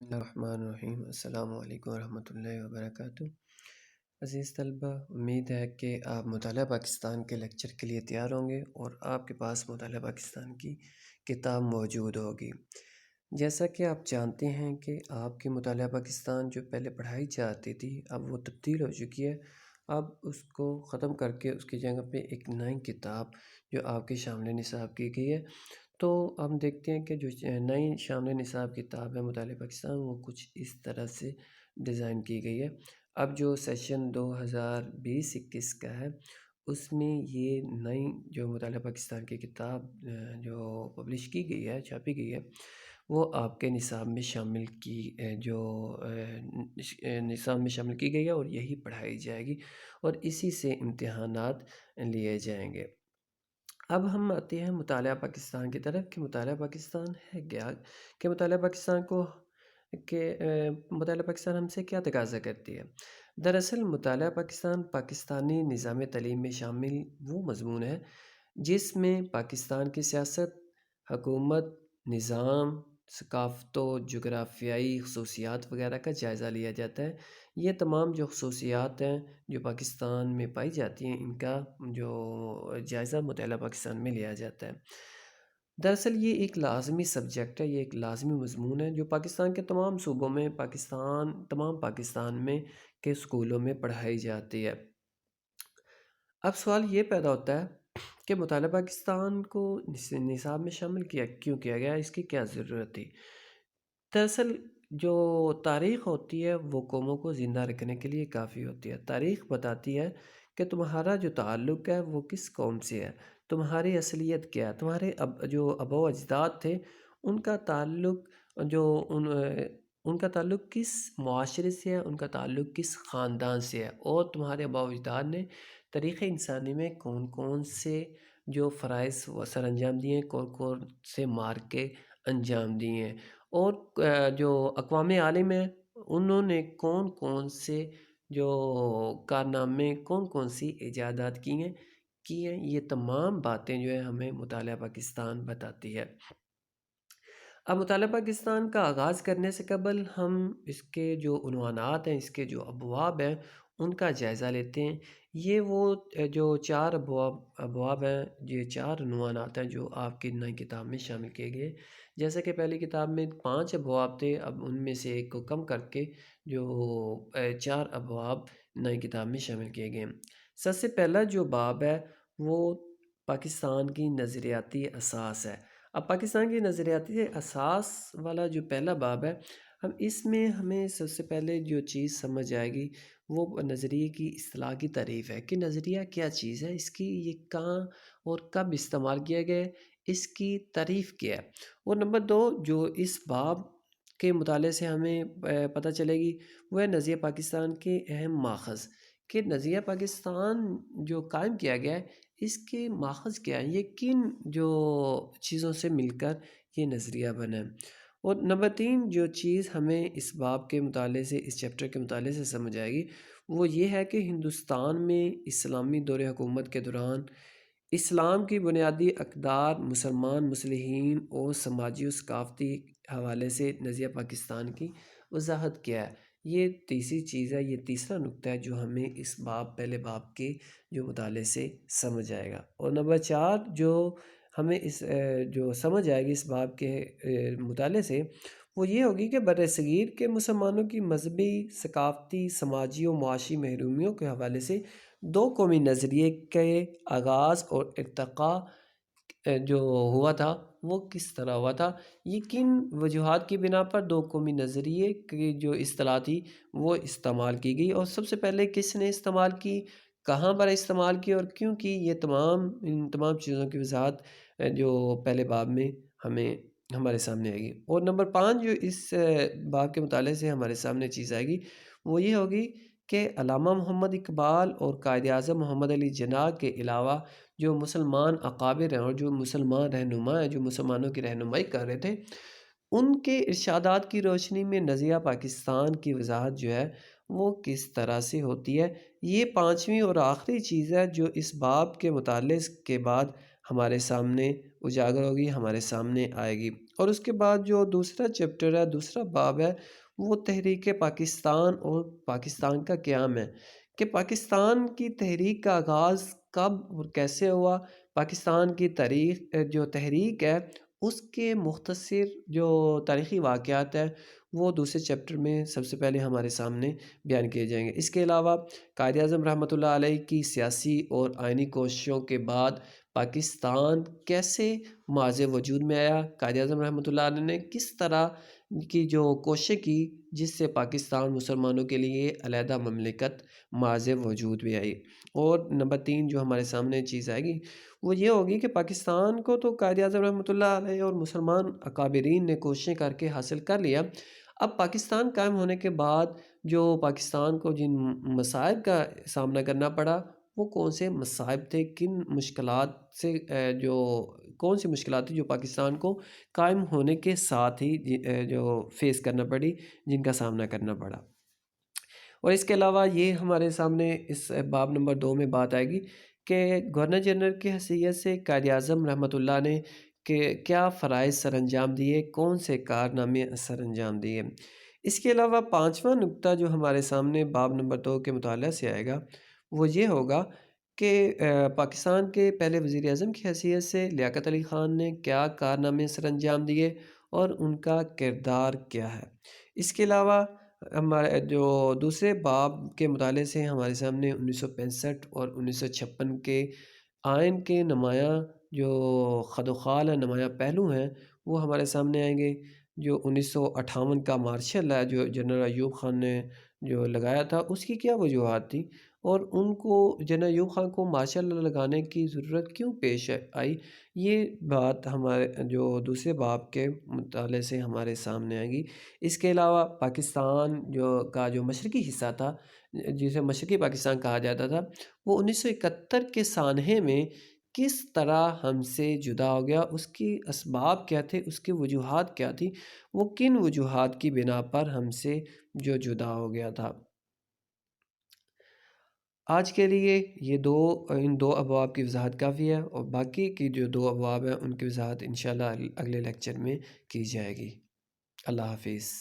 الرحمن الرحیم السلام علیکم ورحمۃ اللہ وبرکاتہ۔ عزیز طلبہ، امید ہے کہ آپ مطالعہ پاکستان کے لیکچر کے لیے تیار ہوں گے اور آپ کے پاس مطالعہ پاکستان کی کتاب موجود ہوگی۔ جیسا کہ آپ جانتے ہیں کہ آپ کی مطالعہ پاکستان جو پہلے پڑھائی جاتی تھی اب وہ تبدیل ہو چکی ہے۔ اب اس کو ختم کر کے اس کی جگہ پہ ایک نئی کتاب جو آپ کے شامل نصاب کی گئی ہے، تو ہم دیکھتے ہیں کہ جو نئی شامل نصاب کتاب ہے مطالعہ پاکستان، وہ کچھ اس طرح سے ڈیزائن کی گئی ہے۔ اب جو سیشن 2020-21 کا ہے اس میں یہ نئی جو مطالعہ پاکستان کی کتاب جو پبلش کی گئی ہے، چھاپی گئی ہے، وہ آپ کے نصاب میں شامل کی نصاب میں شامل کی گئی ہے اور یہی پڑھائی جائے گی اور اسی سے امتحانات لیے جائیں گے۔ اب ہم آتے ہیں مطالعہ پاکستان کی طرف کہ مطالعہ پاکستان ہے کیا، کہ مطالعہ پاکستان مطالعہ پاکستان ہم سے کیا تقاضا کرتی ہے۔ دراصل مطالعہ پاکستان پاکستانی نظام تعلیم میں شامل وہ مضمون ہے جس میں پاکستان کی سیاست، حکومت، نظام، ثقافت و جغرافیائی خصوصیات وغیرہ کا جائزہ لیا جاتا ہے۔ یہ تمام جو خصوصیات ہیں جو پاکستان میں پائی جاتی ہیں، ان کا جو جائزہ مطالعہ پاکستان میں لیا جاتا ہے۔ دراصل یہ ایک لازمی سبجیکٹ ہے، یہ ایک لازمی مضمون ہے جو پاکستان کے تمام صوبوں میں تمام پاکستان میں کے اسکولوں میں پڑھائی جاتی ہے۔ اب سوال یہ پیدا ہوتا ہے کہ مطالعہ پاکستان کو نصاب میں شامل کیوں کیا گیا، اس کی کیا ضرورت تھی۔ دراصل جو تاریخ ہوتی ہے وہ قوموں کو زندہ رکھنے کے لیے کافی ہوتی ہے۔ تاریخ بتاتی ہے کہ تمہارا جو تعلق ہے وہ کس قوم سے ہے، تمہاری اصلیت کیا ہے، تمہارے جو آباء و اجداد تھے ان کا تعلق ان کا تعلق کس معاشرے سے ہے، ان کا تعلق کس خاندان سے ہے، اور تمہارے آباء و اجداد نے تاریخ انسانی میں کون کون سے جو فرائض سر انجام دیے ہیں، کون کون سے معرکے انجام دیے ہیں، اور جو اقوام عالم ہیں انہوں نے کون کون سے جو کارنامے، کون کون سی ایجادات کی ہیں۔ یہ تمام باتیں جو ہے ہمیں مطالعہ پاکستان بتاتی ہے۔ اب مطالعہ پاکستان کا آغاز کرنے سے قبل ہم اس کے جو عنوانات ہیں، اس کے جو ابواب ہیں، ان کا جائزہ لیتے ہیں۔ یہ وہ جو 4 ابواب ہیں، یہ 4 عنوانات ہیں جو آپ کی نئی کتاب میں شامل کیے گئے۔ جیسے کہ پہلی کتاب میں 5 ابواب تھے، اب ان میں سے ایک کو کم کر کے جو 4 ابواب نئی کتاب میں شامل کیے گئے ہیں۔ سب سے پہلا جو باب ہے وہ پاکستان کی نظریاتی اساس ہے۔ اب پاکستان کی نظریاتی اساس والا جو پہلا باب ہے، اس میں ہمیں سب سے پہلے جو چیز سمجھ آئے گی وہ نظریے کی اصطلاح کی تعریف ہے کہ نظریہ کیا چیز ہے، اس کی یہ کہاں اور کب استعمال کیا گیا ہے، اس کی تعریف کیا ہے۔ اور نمبر 2 جو اس باب کے مطالعے سے ہمیں پتہ چلے گی وہ ہے نظریہ پاکستان کے اہم ماخذ، کہ نظریہ پاکستان جو قائم کیا گیا ہے اس کے ماخذ کیا ہیں، یہ کن جو چیزوں سے مل کر یہ نظریہ بنا ہے۔ اور نمبر 3 جو چیز ہمیں اس باب کے مطالعے سے، اس چیپٹر کے مطالعے سے سمجھ آئے گی وہ یہ ہے کہ ہندوستان میں اسلامی دور حکومت کے دوران اسلام کی بنیادی اقدار، مسلمان مصلحین اور سماجی و ثقافتی حوالے سے نظریہ پاکستان کی وضاحت کیا ہے۔ یہ تیسری چیز ہے، یہ تیسرا نقطہ ہے جو ہمیں اس پہلے باب کے جو مطالعے سے سمجھ آئے گا۔ اور نمبر 4 جو ہمیں جو سمجھ آئے گی اس باب کے مطالعے سے وہ یہ ہوگی کہ برصغیر کے مسلمانوں کی مذہبی، ثقافتی، سماجی و معاشی محرومیوں کے حوالے سے 2 قومی نظریے کے آغاز اور ارتقاء جو ہوا تھا وہ کس طرح ہوا تھا، یہ کن وجوہات کی بنا پر 2 قومی نظریے کی جو اصطلاح تھی وہ استعمال کی گئی، اور سب سے پہلے کس نے استعمال کی، کہاں پر استعمال کی اور کیوں کی۔ یہ ان تمام چیزوں کی وضاحت جو پہلے باب میں ہمارے سامنے آئے گی۔ اور نمبر 5 جو اس باب کے مطالعے سے ہمارے سامنے چیز آئے گی وہ یہ ہوگی کہ علامہ محمد اقبال اور قائد اعظم محمد علی جناح کے علاوہ جو مسلمان اکابر ہیں اور جو مسلمان رہنما ہیں جو مسلمانوں کی رہنمائی کر رہے تھے، ان کے ارشادات کی روشنی میں نظریہ پاکستان کی وضاحت جو ہے وہ کس طرح سے ہوتی ہے۔ یہ 5ویں اور آخری چیز ہے جو اس باب کے مطالعے کے بعد ہمارے سامنے اجاگر ہوگی، ہمارے سامنے آئے گی۔ اور اس کے بعد جو دوسرا چیپٹر ہے، دوسرا باب ہے، وہ تحریک پاکستان اور پاکستان کا قیام ہے، کہ پاکستان کی تحریک کا آغاز کب اور کیسے ہوا۔ پاکستان کی تاریخ جو تحریک ہے اس کے مختصر جو تاریخی واقعات ہیں وہ دوسرے چیپٹر میں سب سے پہلے ہمارے سامنے بیان کیے جائیں گے۔ اس کے علاوہ قائد اعظم رحمۃ اللہ علیہ کی سیاسی اور آئینی کوششوں کے بعد پاکستان کیسے معاذ وجود میں آیا، قائد اعظم رحمۃ اللہ علیہ نے کس طرح کی جو کوشش کی جس سے پاکستان مسلمانوں کے لیے علیحدہ مملکت معاذ وجود بھی آئی۔ اور نمبر 3 جو ہمارے سامنے چیز آئے گی وہ یہ ہوگی کہ پاکستان کو تو قائد اعظم رحمۃ اللہ علیہ اور مسلمان اکابرین نے کوششیں کر کے حاصل کر لیا۔ اب پاکستان قائم ہونے کے بعد جو پاکستان کو جن مصائب کا سامنا کرنا پڑا وہ کون سے مصائب تھے، کن مشکلات سے جو کون سی مشکلات تھیں جو پاکستان کو قائم ہونے کے ساتھ ہی جو فیس کرنا پڑی، جن کا سامنا کرنا پڑا۔ اور اس کے علاوہ یہ ہمارے سامنے اس باب نمبر 2 میں بات آئے گی کہ گورنر جنرل کی حیثیت سے قائد اعظم رحمۃ اللہ نے کہ کیا فرائض سر انجام دیے، کون سے کارنامے سر انجام دیے۔ اس کے علاوہ 5واں نقطہ جو ہمارے سامنے باب نمبر 2 کے مطالعہ سے آئے گا وہ یہ ہوگا کہ پاکستان کے پہلے وزیر اعظم کی حیثیت سے لیاقت علی خان نے کیا کارنامے سر انجام دیے اور ان کا کردار کیا ہے۔ اس کے علاوہ ہمارے جو دوسرے باب کے مطالعے سے ہمارے سامنے 1965 اور 1956 کے آئین کے نمایاں جو خد و خال ہیں، نمایاں پہلو ہیں، وہ ہمارے سامنے آئیں گے۔ جو 1958 کا مارشل لا جو جنرل ایوب خان نے جو لگایا تھا اس کی کیا وجوہات تھی، اور ان کو جنرل ایوب خان کو مارشل لا لگانے کی ضرورت کیوں پیش آئی، یہ بات ہمارے جو دوسرے باب کے مطالعے سے ہمارے سامنے آئے گی۔ اس کے علاوہ پاکستان جو مشرقی حصہ تھا، جسے مشرقی پاکستان کہا جاتا تھا، وہ 1971 کے سانحے میں کس طرح ہم سے جدا ہو گیا، اس کی اسباب کیا تھے، اس کی وجوہات کیا تھی، وہ کن وجوہات کی بنا پر ہم سے جو جدا ہو گیا تھا۔ آج کے لیے ان دو ابواب کی وضاحت کافی ہے، اور باقی کی جو 2 ابواب ہیں ان کی وضاحت انشاءاللہ اگلے لیکچر میں کی جائے گی۔ اللہ حافظ۔